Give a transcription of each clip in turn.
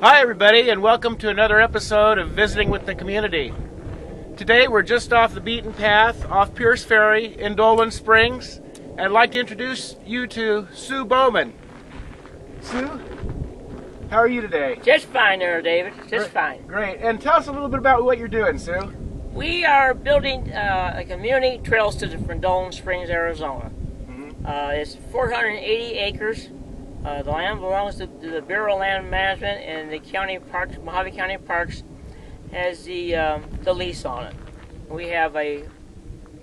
Hi everybody, and welcome to another episode of Visiting with the Community. Today we're just off the beaten path, off Pierce Ferry in Dolan Springs. I'd like to introduce you to Sue Baughman. Sue, how are you today? Just fine there, David. Just fine. Great. And tell us a little bit about what you're doing, Sue. We are building a community trail system from Dolan Springs, Arizona. It's 480 acres. The land belongs to the Bureau of Land Management, and the county parks, Mojave County Parks, has the lease on it. We have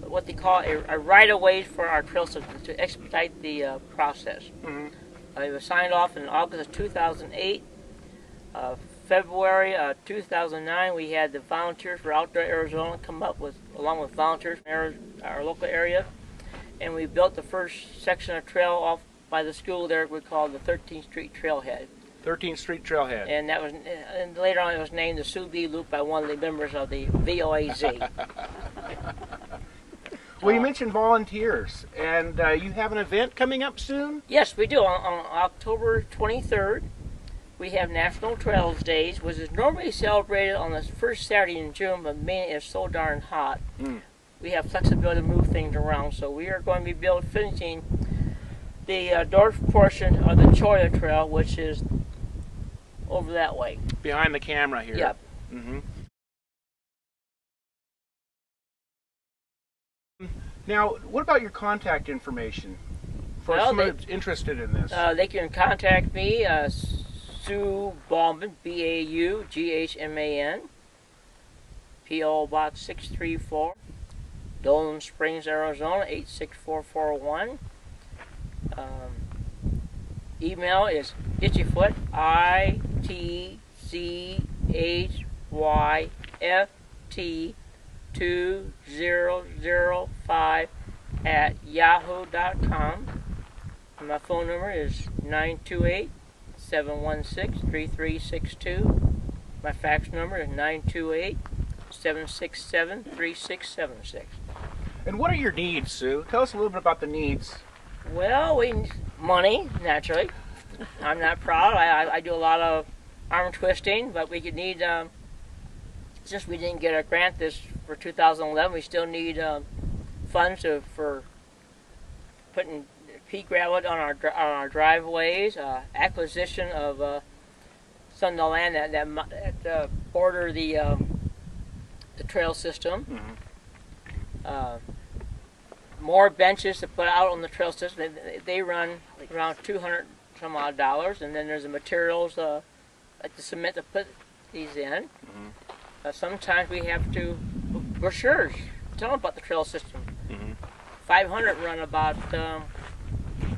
what they call a right-of-way for our trail system to expedite the process. It was signed off in August of 2008. February 2009, we had the volunteers for Outdoor Arizona come up with, along with volunteers from our local area, and we built the first section of trail off by the school there we called the 13th Street Trailhead. 13th Street Trailhead. And that was, and later on it was named the Sue B Loop by one of the members of the VOAZ. Well, you mentioned volunteers, and you have an event coming up soon? Yes, we do. On October 23rd, we have National Trails Days, which is normally celebrated on the first Saturday in June, but mainly it's so darn hot. We have flexibility to move things around, so we are going to be finishing the north portion of the Choya Trail, which is over that way. Behind the camera here. Yep. Now, what about your contact information for someone that's interested in this? They can contact me, Sue Baughman, B-A-U-G-H-M-A-N, P.O. Box 634, Dolan Springs, Arizona, 86441. Email is itchyfoot, ITCHYFT 2005 at yahoo.com. And my phone number is 928-716-3362. My fax number is 928-767-3676. And what are your needs, Sue? Tell us a little bit about the needs. Well, we need money, naturally. I'm not proud. I do a lot of arm twisting, but we could need, since we didn't get a grant for 2011, we still need funds for putting pea gravel on our driveways, acquisition of some of the land that border the trail system. More benches to put out on the trail system. They run around $200 some odd, and then there's the materials like the cement to put these in. Sometimes we have to brochures, tell them about the trail system. 500 run about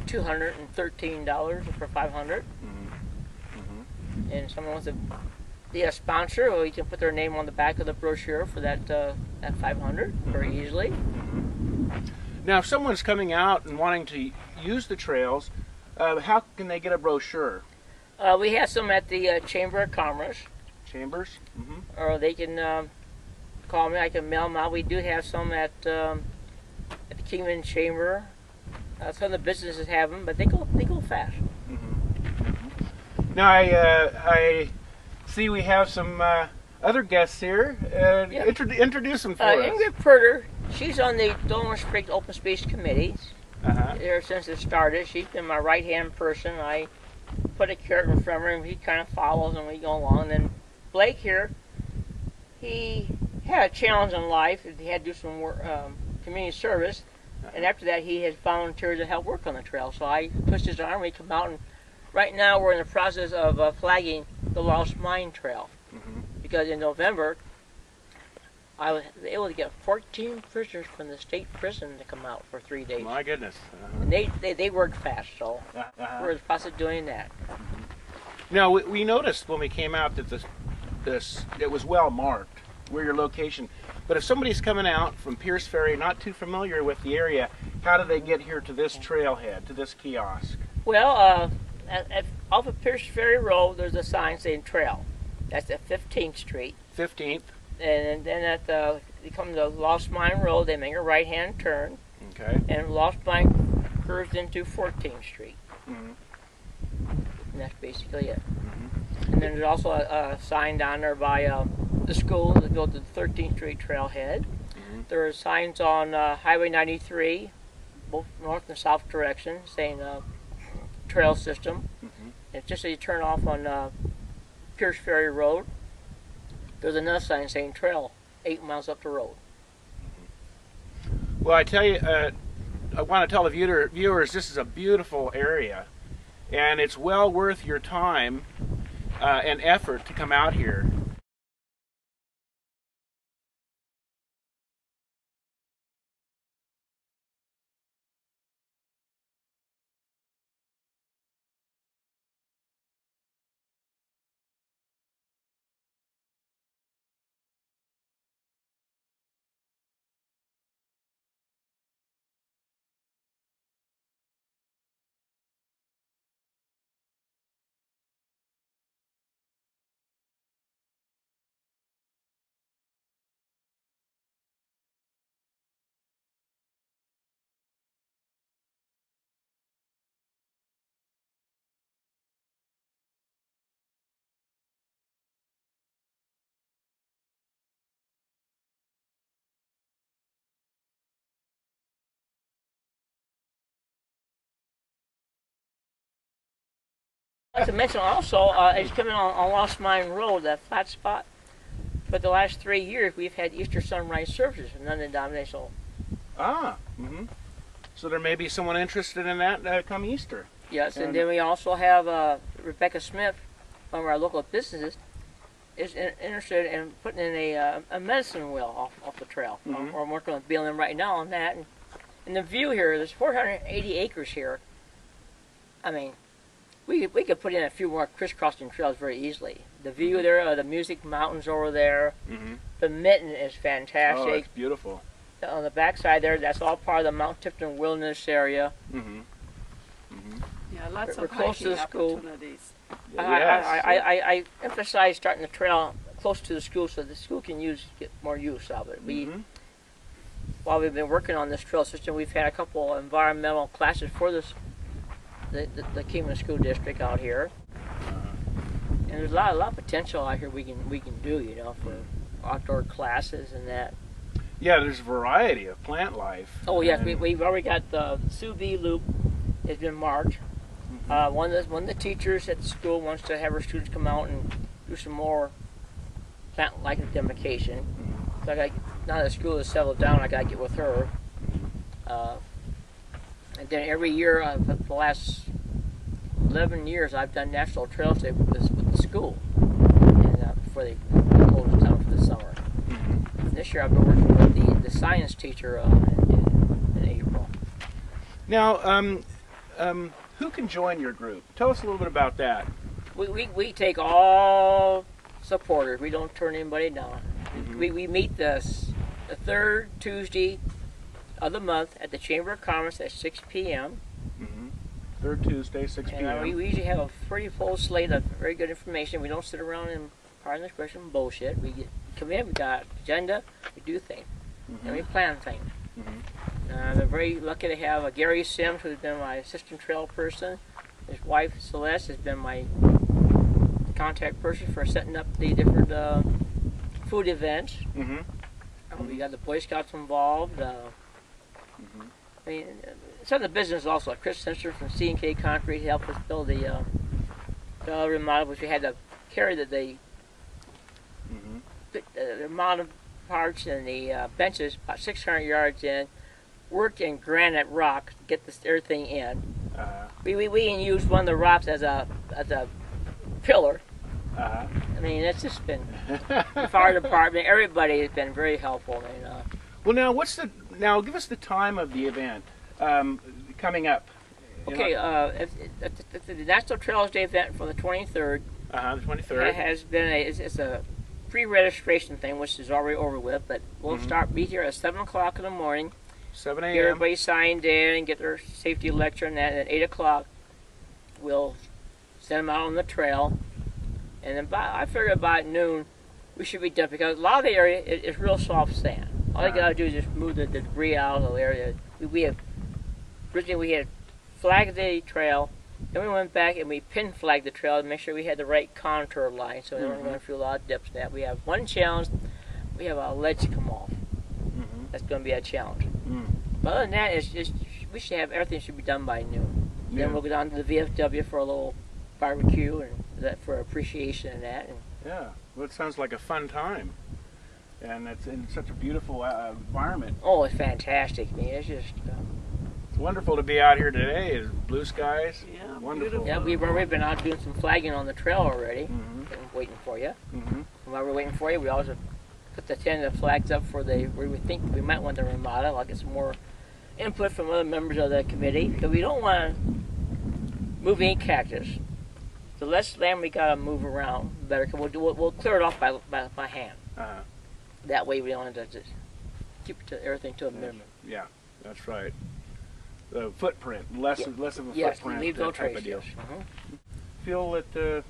$213 for 500. And someone wants to be a sponsor, well, you can put their name on the back of the brochure for that 500 very easily. Now, if someone's coming out and wanting to use the trails, how can they get a brochure? We have some at the Chamber of Commerce. Chambers? Or they can call me. I can mail them out. We do have some at the Kingman Chamber. Some of the businesses have them, but they go fast. Now, I see we have some other guests here. Introduce them for us. Ingrid Purter. She's on the Dolan Springs Open Space Committee ever since it started. She's been my right-hand person. I put a carrot in front of him, he kind of follows, and we go along. And then Blake here, he had a challenge in life. He had to do some work, community service, and after that he has volunteered to help work on the trail. So I pushed his arm, we come out, and right now we're in the process of flagging the Lost Mine Trail. Because in November, I was able to get 14 prisoners from the state prison to come out for 3 days. My goodness. And they worked fast, so we're in the process of doing that. Now, we noticed when we came out that it was well marked, where your location. But if somebody's coming out from Pierce Ferry, not too familiar with the area, how do they get here to this trailhead, to this kiosk? Well, off of Pierce Ferry Road, there's a sign saying trail. That's at 15th Street. 15th. And then you come to Lost Mine Road, they make a right-hand turn. Okay. And Lost Mine curves into 14th Street. And that's basically it. And then there's also a sign down there by the school that goes to the 13th Street Trailhead. There are signs on Highway 93, both north and south direction, saying trail system. And just as you turn off on Pierce Ferry Road, there's another sign saying trail, 8 miles up the road. Well, I tell you, I want to tell the viewers this is a beautiful area, and it's well worth your time and effort to come out here. I'd like to mention also, it's coming on Lost Mine Road, that flat spot. But the last 3 years, we've had Easter sunrise services, non-denominational. Ah, so there may be someone interested in that come Easter. Yes, and then we also have Rebecca Smith, one of our local businesses, is interested in putting in a medicine wheel off the trail. We're working with Baughman right now on that. And the view here, there's 480 acres here. I mean, we could put in a few more crisscrossing trails very easily. The view there, the Music Mountains over there, the mitten is fantastic. Oh, it's beautiful. On the backside there, that's all part of the Mount Tifton Wilderness area. Yeah, lots We're of close to the school. opportunities. I emphasize starting the trail close to the school so the school can get more use of it. While we've been working on this trail system, we've had a couple environmental classes for the Kingman School District out here, and there's a lot of potential out here we can do, you know, for outdoor classes and that. Yeah, there's a variety of plant life. Oh yes, we've already got the Sous Vide Loop has been marked. One of the teachers at the school wants to have her students come out and do some more plant life identification. So now that the school is settled down, I gotta get with her. And then every year, for the last 11 years, I've done National Trails Day with the school, and before they close down for the summer. And this year, I've been working with the science teacher in April. Now, who can join your group? Tell us a little bit about that. We take all supporters. We don't turn anybody down. We meet the third Tuesday of the month at the Chamber of Commerce at 6 p.m. Third Tuesday, 6 p.m. And we usually have a pretty full slate of very good information. We don't sit around and, pardon the expression, bullshit. We come in, we got agenda, we do things, and we plan things. I'm very lucky to have Gary Sims, who's been my assistant trail person. His wife, Celeste, has been my contact person for setting up the different food events. We got the Boy Scouts involved. I mean, some of the business also. Chris Sensor from C&K Concrete helped us build the remodel, which we had to carry the remodel parts and the benches about 600 yards in. Worked in granite rock to get everything in. We used one of the rocks as a pillar. I mean, it's just been the fire department. Everybody has been very helpful. I mean, well, now give us the time of the event coming up. Okay, the National Trails Day event for the 23rd. The 23rd. It has been it's a pre-registration thing, which is already over with. But we'll be here at 7 o'clock in the morning. 7 a.m. Get everybody signed in and get their safety lecture and that. And at 8 o'clock, we'll send them out on the trail. And then I figure about noon, we should be done because a lot of the area is real soft sand. All you gotta do is just move the debris out of the area. Originally we had Flag Day Trail, Then we went back and we pin flagged the trail to make sure we had the right contour line, so we weren't going through a lot of dips. That we have one challenge. We have a ledge come off. That's going to be a challenge. But other than that, it's just we should have everything should be done by noon. Then we'll go down to the VFW for a little barbecue and that for appreciation of that. And yeah, well, it sounds like a fun time, and it's in such a beautiful environment. Oh, it's fantastic. I mean, it's just. It's wonderful to be out here today. It's blue skies. Yeah, wonderful. Yeah, we've been out doing some flagging on the trail already. Waiting for you. And while we're waiting for you, we also put the tentative flags up for where we think we might want to remodel. I'll get some more input from other members of the committee. Because we don't want to move any cactus. The less land we got to move around, the better. Cause we'll clear it off by hand. That way we don't have to just keep everything to a minimum. Yeah, that's right. The footprint, less of a footprint. Leave no type of traces. deal. Feel that.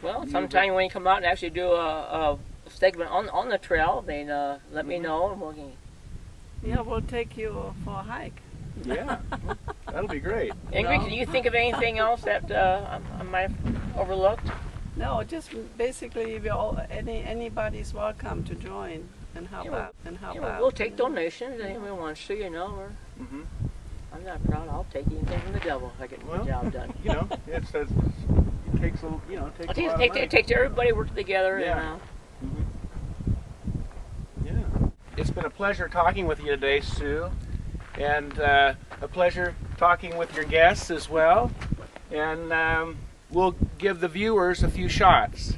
Well, sometime when you come out and actually do a segment on the trail, then let me know, and we can. Yeah, we'll take you for a hike. Yeah, that'll be great. Ingrid, can you think of anything else that I might have overlooked? No, just basically anybody's welcome to join and help out. We'll take donations. Anyone wants to, I'm not proud. I'll take anything from the devil if I get the job done. It takes a lot of money. It takes everybody working together. Yeah. It's been a pleasure talking with you today, Sue, and a pleasure talking with your guests as well. And we'll give the viewers a few shots.